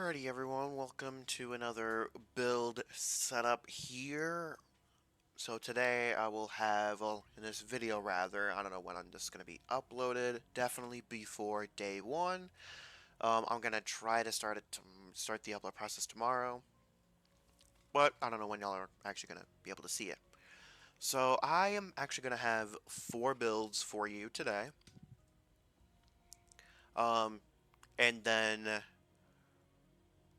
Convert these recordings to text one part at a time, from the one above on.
Alrighty everyone, welcome to another build setup here. So today I will have, well, in this video rather, I don't know when this is going to be uploaded, definitely before day one. I'm going to try to start the upload process tomorrow, but I don't know when y'all are actually going to be able to see it. So I am actually going to have 4 builds for you today. And then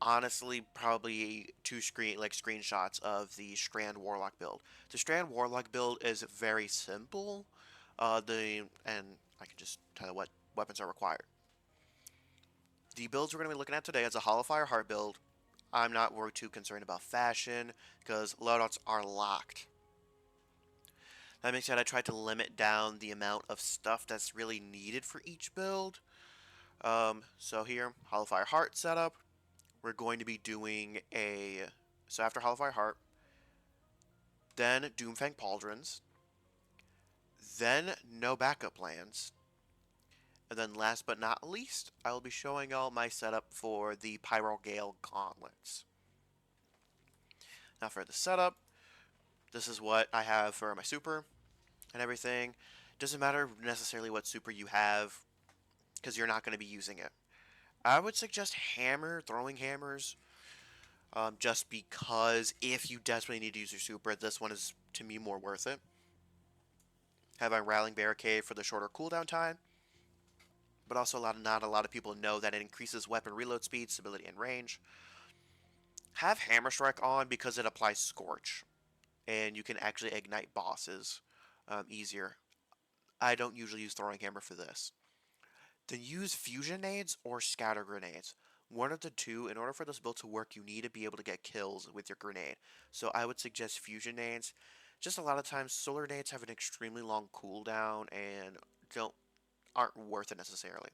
honestly, probably two screenshots of the Strand Warlock build. The Strand Warlock build is very simple. And I can just tell you what weapons are required. The builds we're going to be looking at today is a Hollow Fire Heart build. I'm not worried too concerned about fashion because loadouts are locked. That being said, I tried to limit down the amount of stuff that's really needed for each build. So here, Hollow Fire Heart setup. We're going to be doing so after Hollow Fire Heart, then Doomfang Pauldrons, then no backup plans, and then last but not least, I will be showing y'all my setup for the Pyrogale Gauntlets. Now for the setup, this is what I have for my super and everything. Doesn't matter necessarily what super you have, because you're not going to be using it. I would suggest throwing hammers, just because if you desperately need to use your super, this one is, to me, more worth it. Have a Rallying Barricade for the shorter cooldown time, but also not a lot of people know that it increases weapon reload speed, stability, and range. Have Hammer Strike on because it applies Scorch, and you can actually ignite bosses easier. I don't usually use Throwing Hammer for this. Then use Fusion Nades or Scatter Grenades. One of the two, in order for this build to work, you need to be able to get kills with your grenade. So I would suggest Fusion Nades. Just a lot of times, Solar Nades have an extremely long cooldown and aren't worth it necessarily.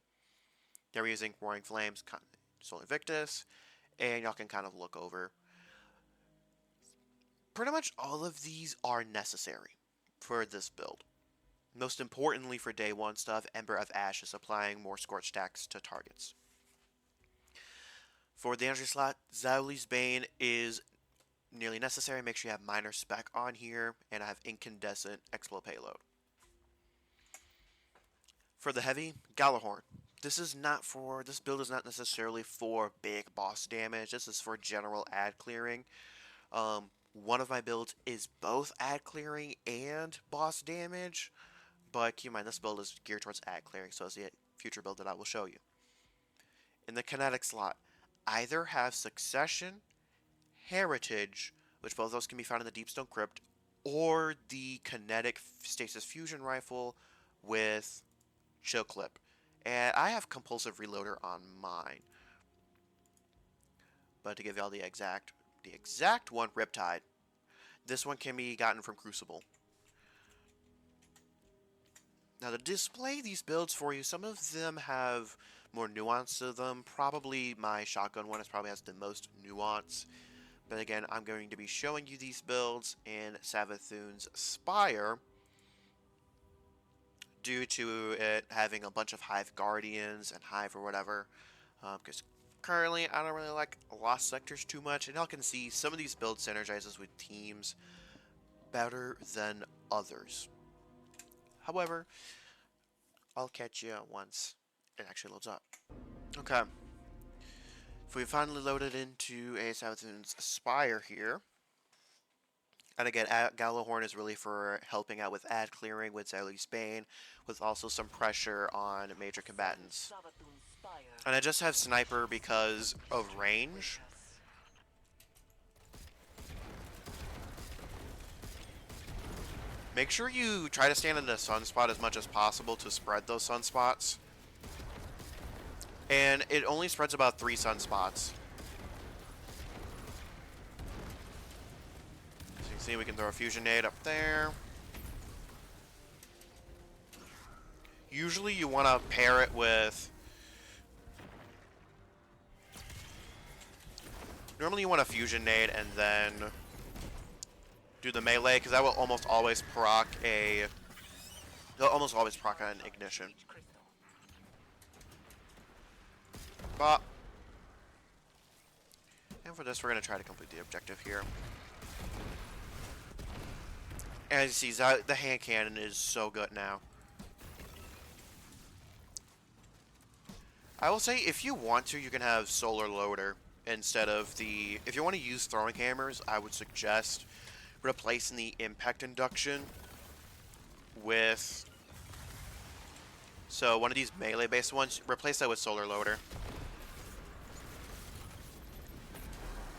They're using Roaring Flames, Solar Invictus, and y'all can kind of look over. Pretty much all of these are necessary for this build. Most importantly for day one stuff, Ember of Ashes, applying more Scorch stacks to targets. For the energy slot, Zauli's Bane is nearly necessary. Make sure you have Minor Spec on here, and I have Incandescent Explode Payload. For the heavy, Galahorn. This build is not necessarily for big boss damage. This is for general ad clearing. One of my builds is both ad clearing and boss damage, but keep in mind this build is geared towards ad clearing, so is the future build that I will show you. In the kinetic slot, either have Succession, Heritage, which both of those can be found in the Deepstone Crypt, or the kinetic Stasis Fusion Rifle with Chill Clip. And I have Compulsive Reloader on mine. But to give y'all the exact one, Riptide. This one can be gotten from Crucible. Now to display these builds for you, some of them have more nuance to them. Probably my shotgun one probably has the most nuance. But again, I'm going to be showing you these builds in Savathun's Spire due to it having a bunch of Hive Guardians and Hive or whatever. Because currently, I don't really like Lost Sectors too much, and y'all can see some of these builds synergizes with teams better than others. However, I'll catch you once it actually loads up. Okay. If we finally loaded into a Savathun's Spire here, and again, Galahorn is really for helping out with ad clearing with Zauli's Bane, with also some pressure on major combatants. And I just have Sniper because of range. Make sure you try to stand in the sunspot as much as possible to spread those sunspots. And it only spreads about 3 sunspots. As you can see, we can throw a Fusion Nade up there. Usually you want to pair it with... Normally you want a Fusion Nade and then do the melee, because that will almost always proc an ignition. But And for this, we're going to try to complete the objective here. And as you see, the hand cannon is so good now. I will say, if you want to, you can have solar loader instead of the... If you want to use throwing hammers, I would suggest replacing the impact induction with... So, one of these melee-based ones, replace that with solar loader.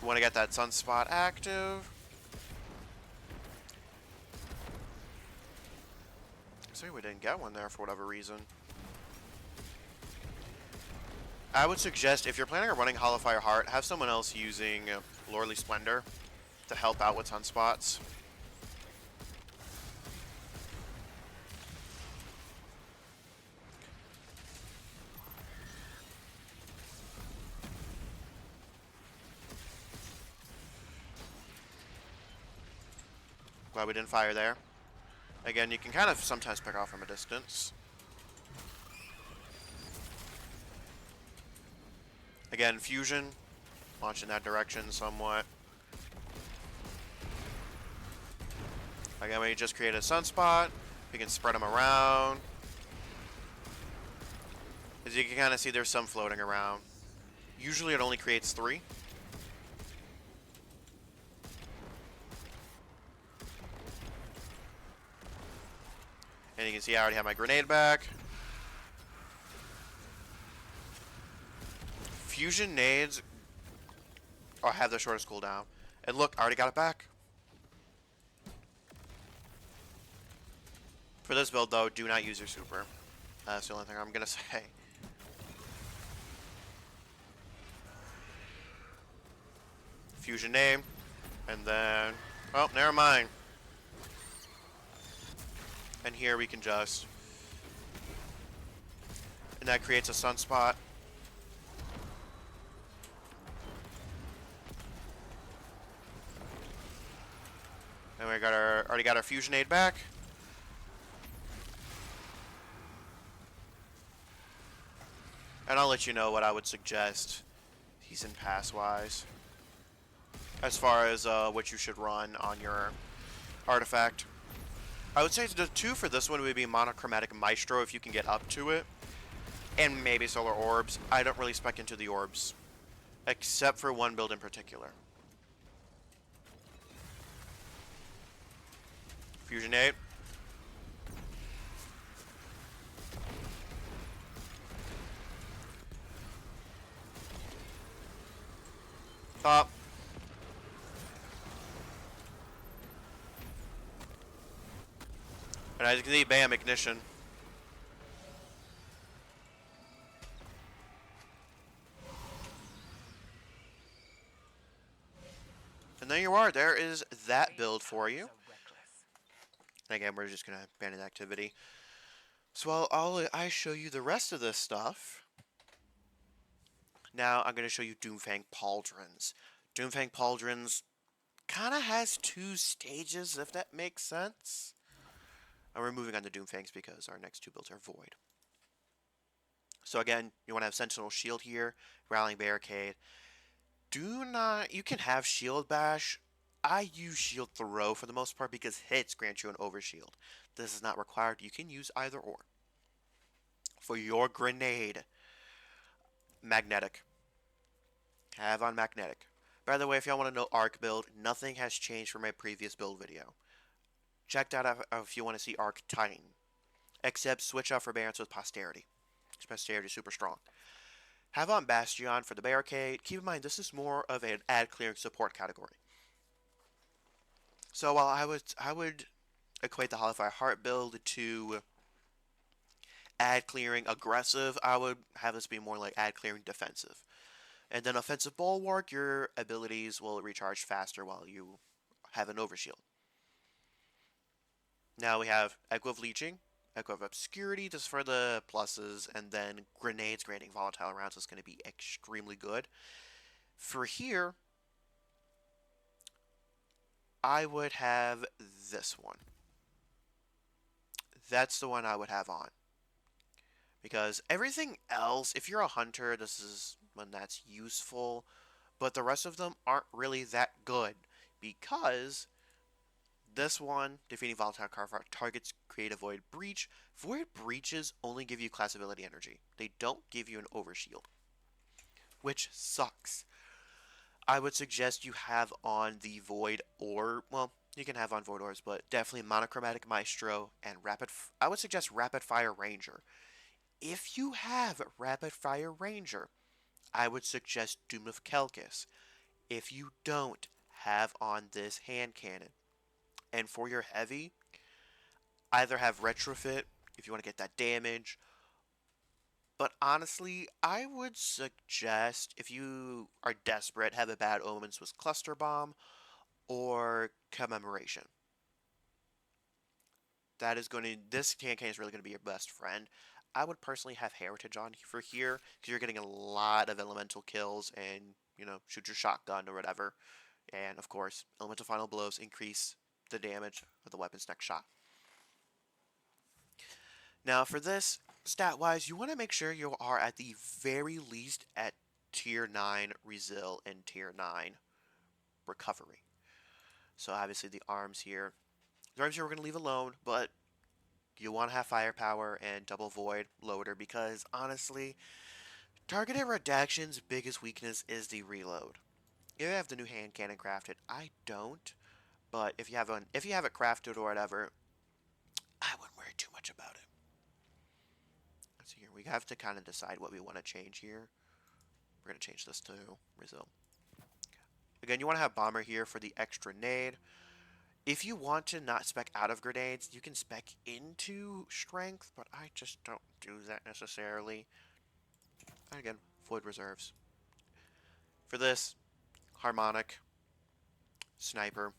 You want to get that sunspot active. See, we didn't get one there for whatever reason. I would suggest, if you're planning on running Hollowfire Heart, have someone else using Lordly Splendor to help out with sunspots. Glad we didn't fire there. Again, you can kind of sometimes pick off from a distance. Again, fusion. Launch in that direction somewhat. Again, we just create a sunspot. We can spread them around. As you can kind of see, there's some floating around. Usually it only creates 3. And you can see I already have my grenade back. Fusion nades have the shortest cooldown. And look, I already got it back. For this build, though, do not use your super. That's the only thing I'm going to say. Fusion name. And then... Oh, never mind. And here we can just... And that creates a sunspot. And we got already got our fusion aid back. And I'll let you know what I would suggest season pass wise, as far as what you should run on your artifact. I would say the 2 for this one would be Monochromatic Maestro if you can get up to it, and maybe Solar Orbs. I don't really spec into the orbs, except for one build in particular. Fusion 8. Top. And as you can see, bam, ignition. And there you are. There is that build for you. And again, we're just going to abandon activity. So I show you the rest of this stuff. Now I'm going to show you Doomfang Pauldrons. Doomfang Pauldrons kind of has 2 stages, if that makes sense. And we're moving on to Doomfangs because our next 2 builds are void. So again, you want to have Sentinel Shield here, Rallying Barricade. You can have Shield Bash. I use Shield Throw for the most part because hits grant you an overshield. This is not required. You can use either or. For your grenade, Magnetic. Have on Magnetic. By the way, if y'all want to know Arc build, nothing has changed from my previous build video. Check that out if you want to see Arc Titan. Except switch out Forbearance with Posterity. Posterity is super strong. Have on Bastion for the barricade. Keep in mind, this is more of an ad clearing support category. So while I would equate the Hollowfire Heart build to ad clearing aggressive, I would have this be more like ad clearing defensive. And then offensive bulwark, your abilities will recharge faster while you have an overshield. Now we have Echo of Leeching, Echo of Obscurity, just for the pluses, and then Grenades granting volatile rounds is going to be extremely good. For here, I would have this one. That's the one I would have on. Because everything else, if you're a hunter, this is one that's useful. but the rest of them aren't really that good because this one, defeating volatile targets, create a void breach. Void breaches only give you class ability energy. They don't give you an overshield, which sucks. I would suggest you have on the void or well, you can have on void orbs, but definitely monochromatic maestro and I would suggest rapid fire ranger. If you have rapid fire ranger, I would suggest Doom of Kelkis. If you don't, have on this hand cannon. And for your heavy, either have retrofit if you want to get that damage. But honestly, I would suggest if you are desperate, have a bad omens with cluster bomb or commemoration. That is going to this campaign is really going to be your best friend. I would personally have heritage on for here because you're getting a lot of elemental kills and shoot your shotgun or whatever. And of course, elemental final blows increase the damage of the weapon's next shot. Now for this, stat-wise, you want to make sure you are at the very least at Tier 9 Resil and Tier 9 Recovery. So obviously the arms here we're going to leave alone, but you want to have firepower and double void loader because honestly, targeted redaction's biggest weakness is the reload. You have the new hand cannon crafted. I don't, but if you have it crafted or whatever, I wouldn't worry too much about it. Let's see here. We have to kind of decide what we want to change here. We're going to change this to Resil. Again, you want to have bomber here for the extra nade. If you want to not spec out of grenades, you can spec into strength, but I just don't do that necessarily. And again, void reserves. For this, harmonic, sniper.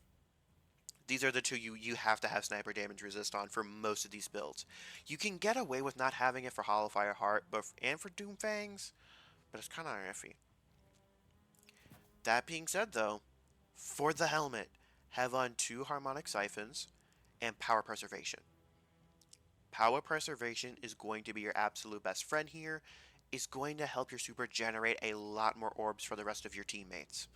These are the two you have to have sniper damage resist on for most of these builds. You can get away with not having it for Hollow Fire Heart and for Doomfangs, but it's kind of iffy. That being said, though, for the helmet, have on 2 harmonic siphons and power preservation. Power preservation is going to be your absolute best friend here. It's going to help your super generate a lot more orbs for the rest of your teammates,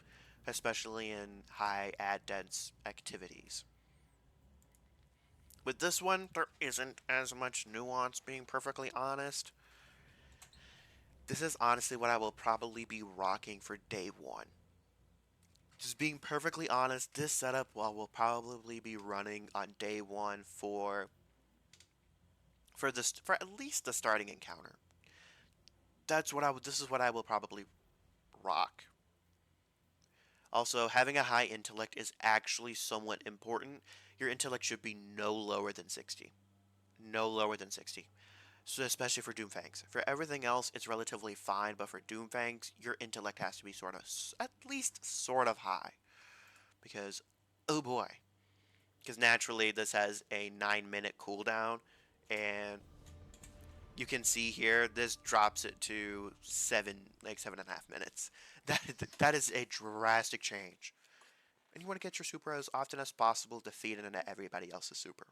especially in high ad dense activities. With this one, there isn't as much nuance, being perfectly honest. This is honestly what I will probably be rocking for day 1. Just being perfectly honest, this setup will probably be running on day 1 for at least the starting encounter. This is what I will probably rock. Also, having a high intellect is actually somewhat important. Your intellect should be no lower than 60. No lower than 60. So especially for Doomfangs. For everything else, it's relatively fine, but for Doomfangs, your intellect has to be at least sort of high. Because, oh boy. Because naturally, this has a 9-minute cooldown, and you can see here, this drops it to 7.5 minutes. That is a drastic change. And you want to get your super as often as possible, defeating everybody else's super.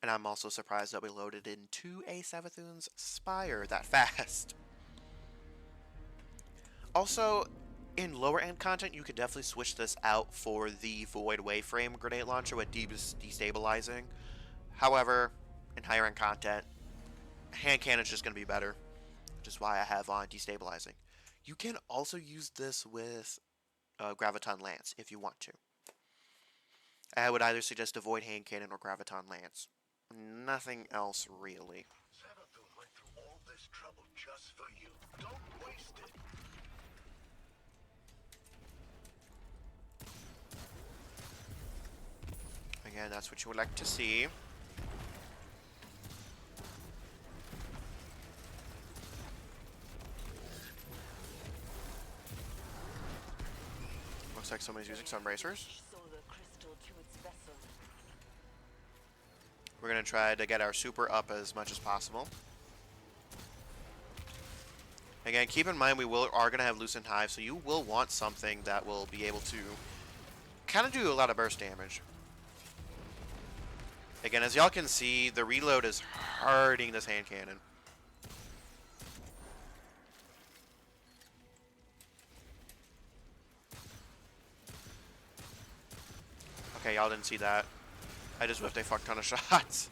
And I'm also surprised that we loaded into a Savathun's Spire that fast. Also, in lower end content, you could definitely switch this out for the Void Waveframe grenade launcher with destabilizing. However, in higher end content, hand cannon is just going to be better, which is why I have on destabilizing. You can also use this with Graviton Lance if you want to. I would either suggest a Void Hand Cannon or Graviton Lance. Nothing else really. Savathun went through all this trouble just for you. Don't waste it. Again, that's what you would like to see. Looks like somebody's using some bracers. We're going to try to get our super up as much as possible. Again, keep in mind we are going to have Loosened Hive, so you will want something that will be able to kind of do a lot of burst damage. Again, as y'all can see, the reload is hurting this hand cannon. Okay, y'all didn't see that. I just whipped a fuck ton of shots.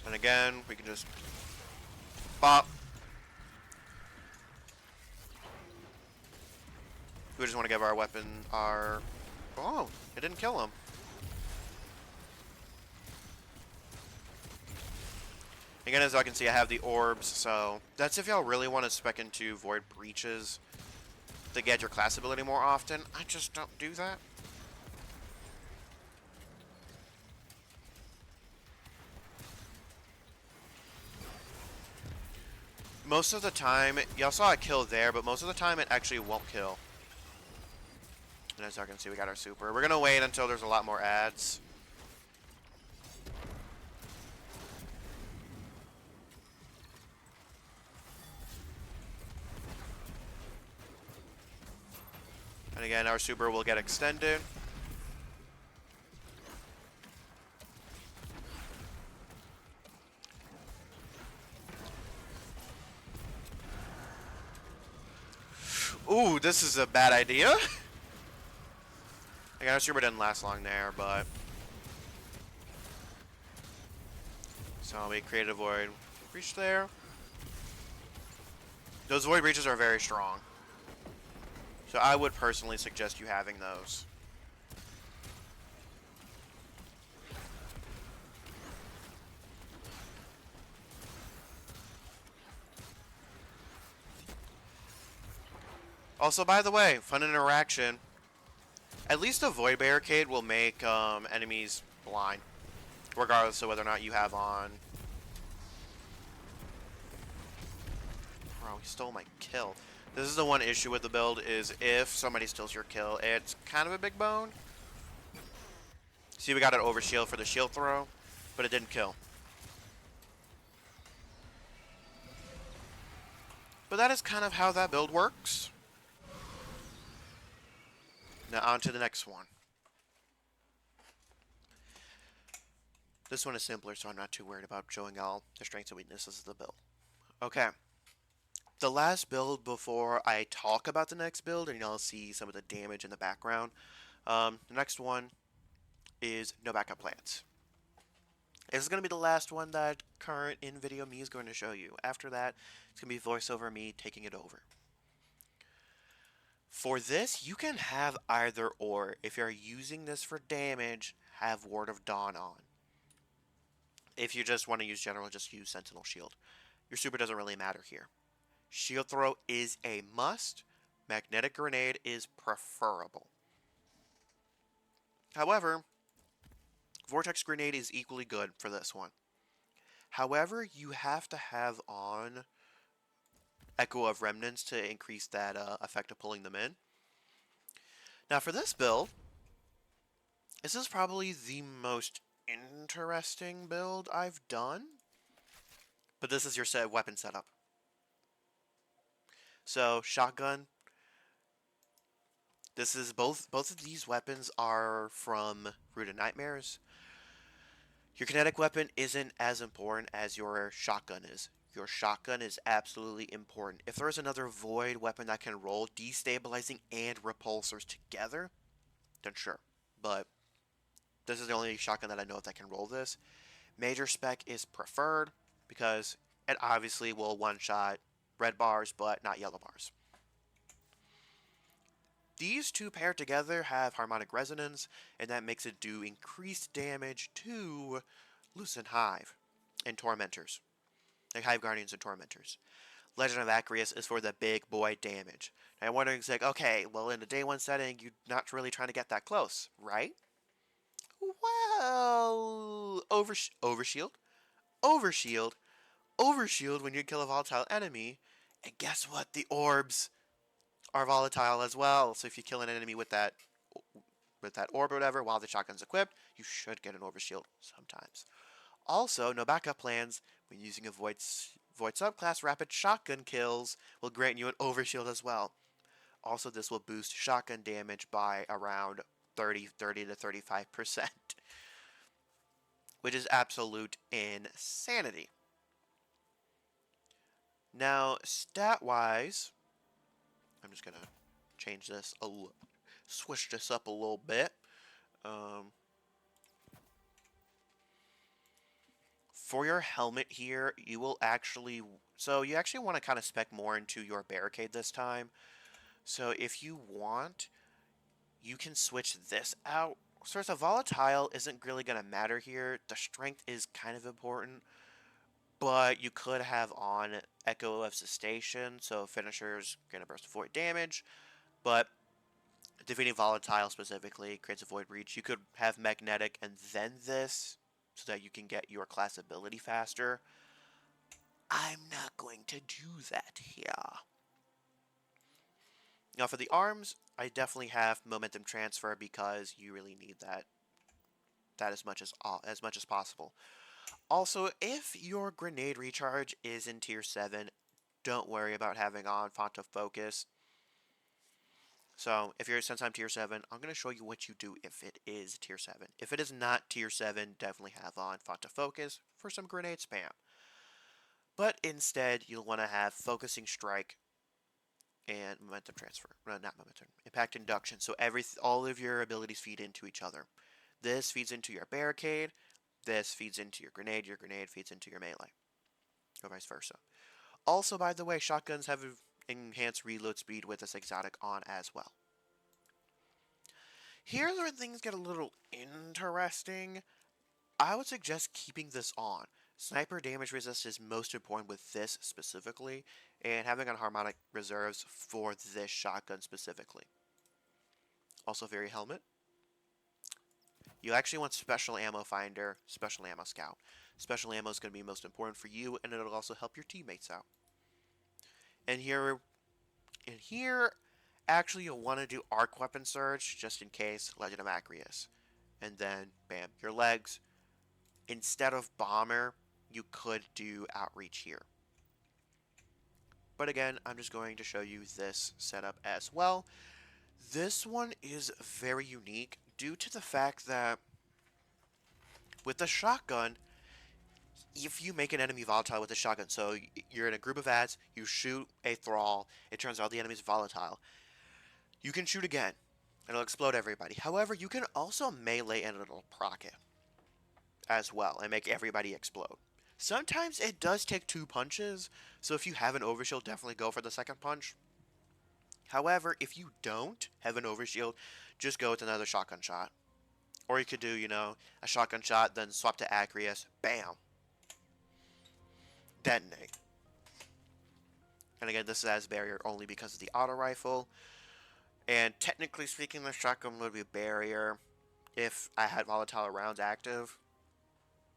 And again, we can just bop. We just want to give our weapon our... Oh, it didn't kill him. Again, as I can see, I have the orbs, so that's if y'all really want to spec into Void Breaches to get your class ability more often. I just don't do that. Most of the time, y'all saw a kill there, but most of the time it actually won't kill. And as I can see, we got our super. We're going to wait until there's a lot more ads. And again, our super will get extended. Ooh, this is a bad idea. Again, our super didn't last long there, but... So we created a void breach there. Those void breaches are very strong. So I would personally suggest you having those. Also, by the way, fun interaction. At least a void barricade will make enemies blind, regardless of whether or not you have on. Bro, he stole my kill. This is the one issue with the build, is if somebody steals your kill, it's kind of a big bone. See, we got an overshield for the shield throw, but it didn't kill. But that is kind of how that build works. Now on to the next one. This one is simpler, so I'm not too worried about showing all the strengths and weaknesses of the build. Okay. The last build before I talk about the next build, and y'all see some of the damage in the background. The next one is no backup plans. This is going to be the last one that current in-video me is going to show you. After that, it's going to be voiceover me taking it over. For this, you can have either or. If you're using this for damage, have Ward of Dawn on. If you just want to use general, just use Sentinel Shield. Your super doesn't really matter here. Shield Throw is a must. Magnetic Grenade is preferable. However, Vortex Grenade is equally good for this one. However, you have to have on Echo of Remnants to increase that effect of pulling them in. Now for this build, this is probably the most interesting build I've done. But this is your weapon setup. So, shotgun. This is both of these weapons are from Rooted Nightmares. Your kinetic weapon isn't as important as your shotgun is. Your shotgun is absolutely important. If there's another void weapon that can roll destabilizing and repulsors together, then sure. But this is the only shotgun that I know of that can roll this. Major spec is preferred because it obviously will one-shot red bars, but not yellow bars. These two paired together have harmonic resonance, and that makes it do increased damage to Lucent Hive and Tormentors. Like Hive Guardians and Tormentors. Legend of Acrius is for the big boy damage. Now, I'm wondering, it's like, okay, well, in the day one setting, you're not really trying to get that close, right? Well, overshield, overshield, overshield when you kill a volatile enemy, and guess what? The orbs are volatile as well. So if you kill an enemy with that orb or whatever while the shotgun's equipped, you should get an overshield sometimes. Also, no backup plans when using a void subclass. Rapid shotgun kills will grant you an overshield as well. Also, this will boost shotgun damage by around 30 to 35%, which is absolute insanity. Now, stat-wise, I'm just gonna change this switch this up a little bit. Um, for your helmet here, you will actually, so you actually want to kind of spec more into your barricade this time. So if you want, you can switch this out. So the volatile isn't really going to matter here. The strength is kind of important, but you could have on Echo of Cessation, so finishers going to burst void damage, but defeating volatile specifically creates a void breach. You could have magnetic and then this, so that you can get your class ability faster. I'm not going to do that here. Now for the arms, I definitely have momentum transfer because you really need that as much as possible. Also, if your grenade recharge is in tier 7, don't worry about having on Font of Focus. So, if you're since I'm tier 7, I'm going to show you what you do if it is tier 7. If it is not tier 7, definitely have on Font of Focus for some grenade spam. But instead, you'll want to have Focusing Strike and Momentum Transfer. No, not Momentum. Impact Induction. So all of your abilities feed into each other. This feeds into your Barricade. This feeds into your grenade feeds into your melee, or vice versa. Also, by the way, shotguns have enhanced reload speed with this exotic on as well. Here's where things get a little interesting. I would suggest keeping this on. Sniper damage resist is most important with this specifically, and having on harmonic reserves for this shotgun specifically. Also, very helmet. You actually want special ammo finder, special ammo scout. Special ammo is going to be most important for you, and it'll also help your teammates out. And here, actually, you'll want to do arc weapon surge just in case Legend of Acreus, and then bam, your legs. Instead of bomber, you could do outreach here. But again, I'm just going to show you this setup as well. This one is very unique due to the fact that with the shotgun, if you make an enemy volatile with a shotgun, so you're in a group of ads, you shoot a thrall, it turns out the enemy's volatile. You can shoot again, and it'll explode everybody. However, you can also melee and it'll proc it as well and make everybody explode. Sometimes it does take 2 punches, so if you have an overshield, definitely go for the second punch. However, if you don't have an overshield, just go with another shotgun shot. Or you could do, a shotgun shot, then swap to Acreus, bam, detonate. And again, this has barrier only because of the auto rifle. And technically speaking, the shotgun would be a barrier if I had volatile rounds active,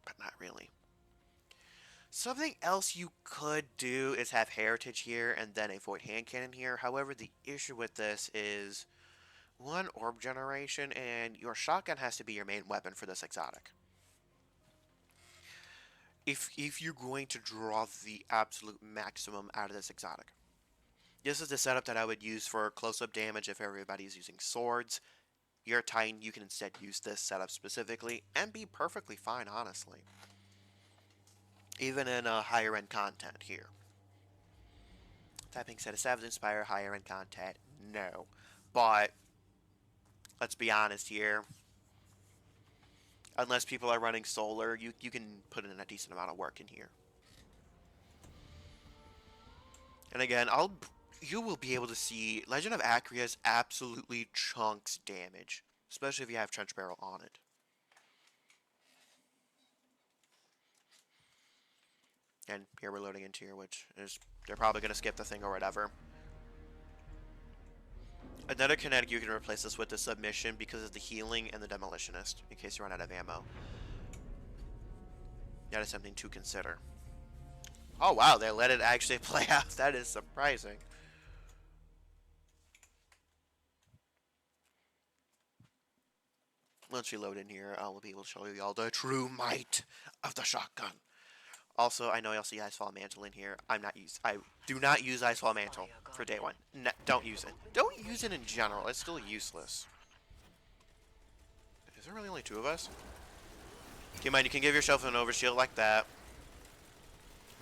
but not really. Something else you could do is have Heritage here and then a Void Hand Cannon here. However, the issue with this is, one, orb generation, and your shotgun has to be your main weapon for this exotic. If you're going to draw the absolute maximum out of this exotic. This is the setup that I would use for close-up damage if everybody's using swords. You're a Titan, you can instead use this setup specifically and be perfectly fine, honestly. Even in higher end content here. That being said, is Savage Inspire higher end content? No. But, let's be honest here. Unless people are running solar, you can put in a decent amount of work in here. And again, you will be able to see Legend of Acreus absolutely chunks damage. Especially if you have Trench Barrel on it. And here we're loading into here, which is, they're probably going to skip the thing or whatever. Another kinetic you can replace this with is Submission because of the healing and the Demolitionist, in case you run out of ammo. That is something to consider. Oh wow, they let it actually play out. That is surprising. Once we load in here, I will be able to show you all the true might of the shotgun. Also, I know you'll see Icefall Mantle in here. I do not use Icefall Mantle for day one. No, don't use it. Don't use it in general. It's still useless. Is there really only 2 of us? Keep in mind, you can give yourself an overshield like that.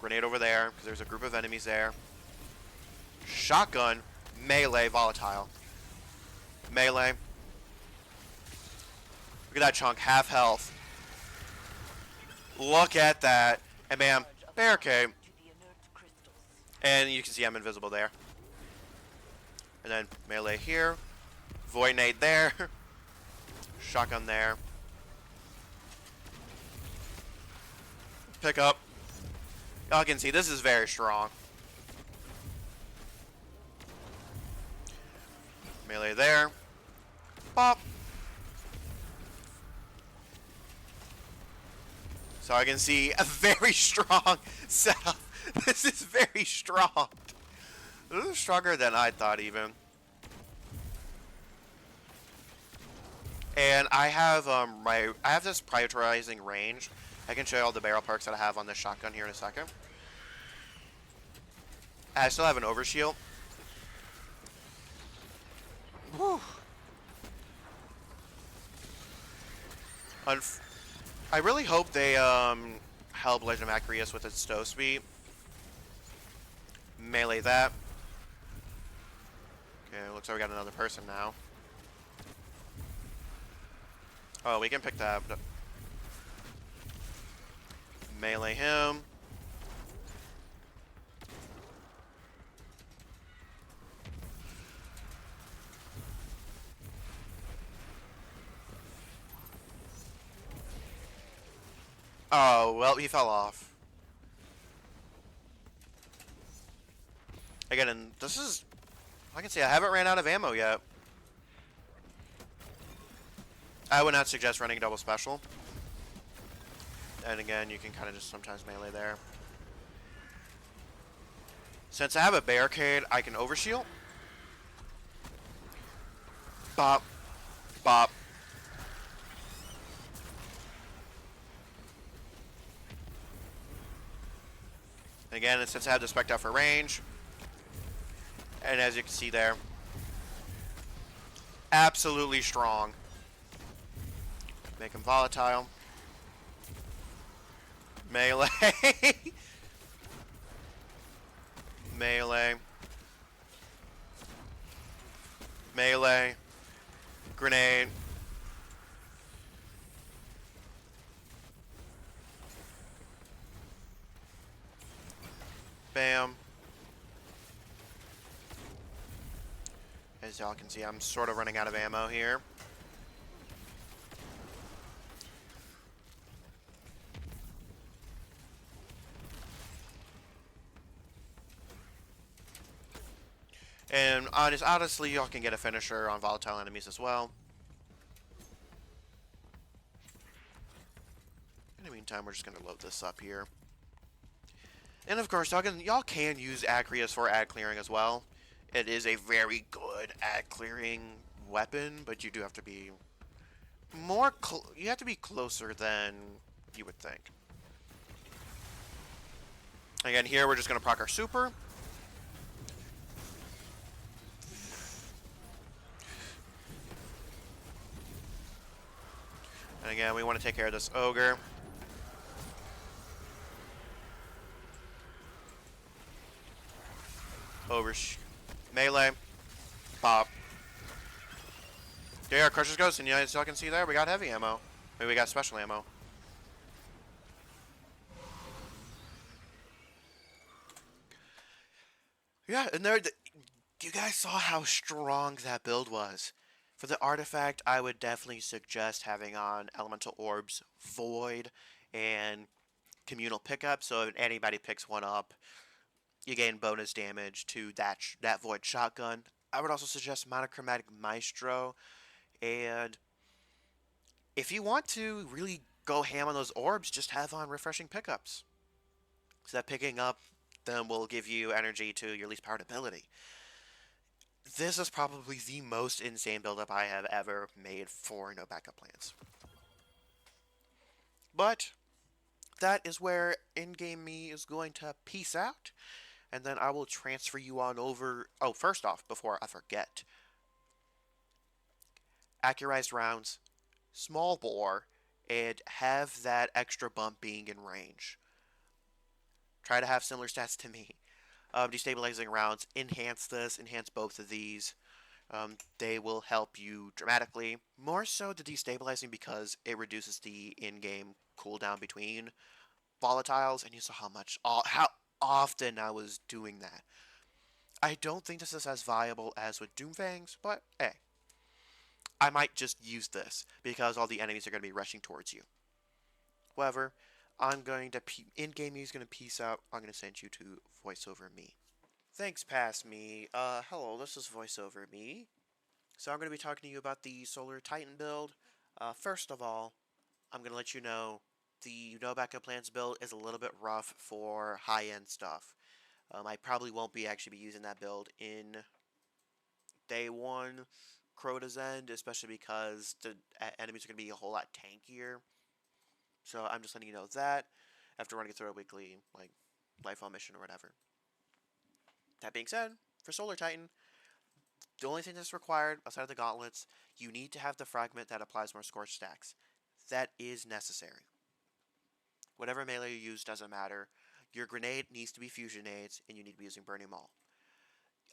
Grenade over there, because there's a group of enemies there. Shotgun, melee, volatile. Melee. Look at that chunk, half health. Look at that. And bam, barricade. And you can see I'm invisible there. And then melee here. Void nade there. Shotgun there. Pick up. Y'all can see this is very strong. Melee there. Pop. So I can see a very strong setup. This is very strong. This is stronger than I thought even. And I have I have this prioritizing range. I can show you all the barrel perks that I have on this shotgun here in a second. I still have an overshield. Whew. I really hope they help Legend of Acreus with its stow speed. Melee that. Okay, looks like we got another person now. Oh, we can pick that. Melee him. Oh, well, he fell off. Again, and this is... I can say I haven't ran out of ammo yet. I would not suggest running double special. And again, you can kind of just sometimes melee there. Since I have a barricade, I can overshield. Bop. Bop. Again, and since I have the spec out for range, and as you can see there, absolutely strong. Make him volatile. Melee. Melee. Melee. Grenade. Bam. As y'all can see, I'm sort of running out of ammo here. And honestly, y'all can get a finisher on volatile enemies as well. In the meantime, we're just going to load this up here. And of course, y'all can use Acreus for ad clearing as well. It is a very good ad clearing weapon, but you do have to be you have to be closer than you would think. Again, here we're just going to proc our super. And again, we want to take care of this ogre. Melee. Pop. Yeah, Crusher's Ghost, and as y'all can see there, we got heavy ammo. Maybe we got special ammo. Yeah, and there, you guys saw how strong that build was. For the artifact, I would definitely suggest having on Elemental Orbs, Void, and Communal Pickup, so if anybody picks one up, you gain bonus damage to that Void Shotgun. I would also suggest Monochromatic Maestro, and if you want to really go ham on those orbs, just have on Refreshing Pickups. So that picking up them will give you energy to your least powered ability. This is probably the most insane build-up I have ever made for no backup plans. But that is where in-game me is going to peace out, and then I will transfer you on over. Oh, first off, before I forget, accurized rounds, small bore, and have that extra bump being in range. Try to have similar stats to me. Destabilizing rounds enhance this, enhance both of these. They will help you dramatically. More so the destabilizing because it reduces the in-game cooldown between volatiles, and you saw how often I was doing that. I don't think this is as viable as with Doomfangs, but hey, I might just use this because all the enemies are going to be rushing towards you. However, I'm going to in-game is going to peace out. I'm going to send you to voiceover me. Thanks, pass me. Hello, this is voiceover me. So I'm going to be talking to you about the Solar Titan build. First of all, I'm going to let you know the No Backup Plans build is a little bit rough for high-end stuff. I probably won't be actually be using that build in day one Crota's end, especially because the enemies are going to be a whole lot tankier. So I'm just letting you know that after running through a weekly Lifehaul mission or whatever. That being said, for Solar Titan, the only thing that's required outside of the gauntlets, you need to have the fragment that applies more scorch stacks. That is necessary. Whatever melee you use doesn't matter. Your grenade needs to be fusion nades, and you need to be using Burning Maul.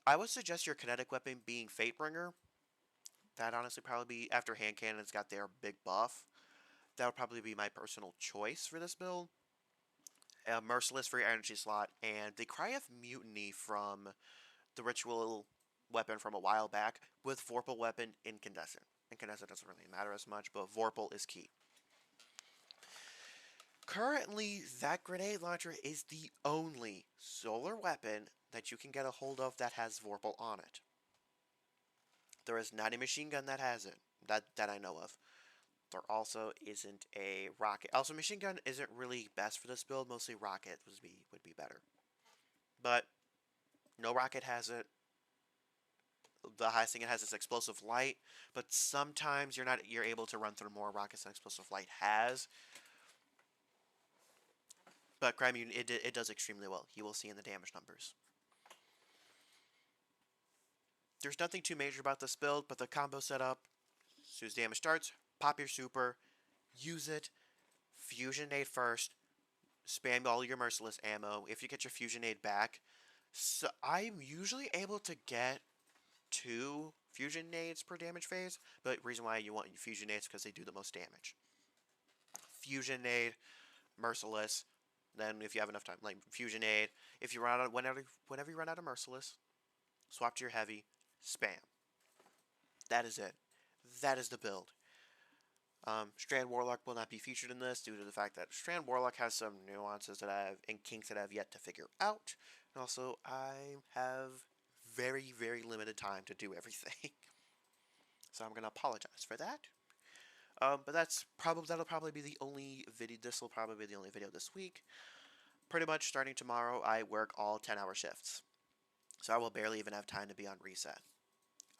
I would suggest your kinetic weapon being Fatebringer. That honestly probably be after hand cannons got their big buff. That would probably be my personal choice for this build. Merciless for your energy slot, and the Cry of Mutiny from the ritual weapon from a while back with Vorpal weapon Incandescent. Incandescent doesn't really matter as much, but Vorpal is key. Currently, that grenade launcher is the only solar weapon that you can get a hold of that has Vorpal on it. There is not a machine gun that has it, that I know of. There also isn't a rocket. Also, machine gun isn't really best for this build. Mostly rocket would be better. But no rocket has it. The highest thing it has is explosive light, but sometimes you're able to run through more rockets than explosive light has. But Crime it does extremely well. You will see in the damage numbers. There's nothing too major about this build, but the combo setup. As soon as damage starts, pop your super, use it, fusion nade first, spam all your merciless ammo. If you get your fusion nade back, so I'm usually able to get 2 fusion nades per damage phase, but the reason why you want fusion nades is because they do the most damage. Fusion nade, merciless. Then if you have enough time, like fusion nade. If you run out of, whenever you run out of merciless, swap to your heavy, spam. That is it. That is the build. Strand Warlock will not be featured in this due to the fact that Strand Warlock has some nuances that I have and kinks that I have yet to figure out. And also, I have very, very limited time to do everything. So I'm going to apologize for that. But that'll probably be the only video. This will probably be the only video this week. Pretty much starting tomorrow, I work all 10-hour shifts. So I will barely even have time to be on reset.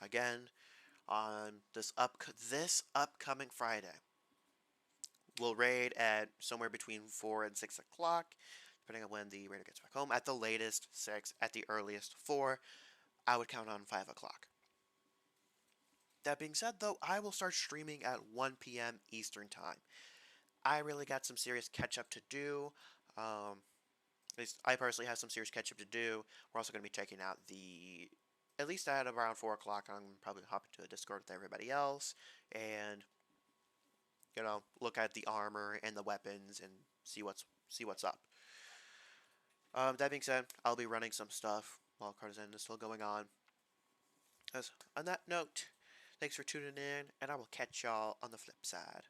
Again, on this upcoming Friday, we'll raid at somewhere between 4 and 6 o'clock, depending on when the raider gets back home. At the latest, 6. At the earliest, 4. I would count on 5 o'clock. That being said, though, I will start streaming at 1 p.m. Eastern Time. I really got some serious catch up to do. At least I personally have some serious catch up to do. We're also going to be checking out at least at around 4 o'clock, I'm probably hop into a Discord with everybody else and, look at the armor and the weapons and see what's up. That being said, I'll be running some stuff while Cardigan is still going on. As on that note, thanks for tuning in, and I will catch y'all on the flip side.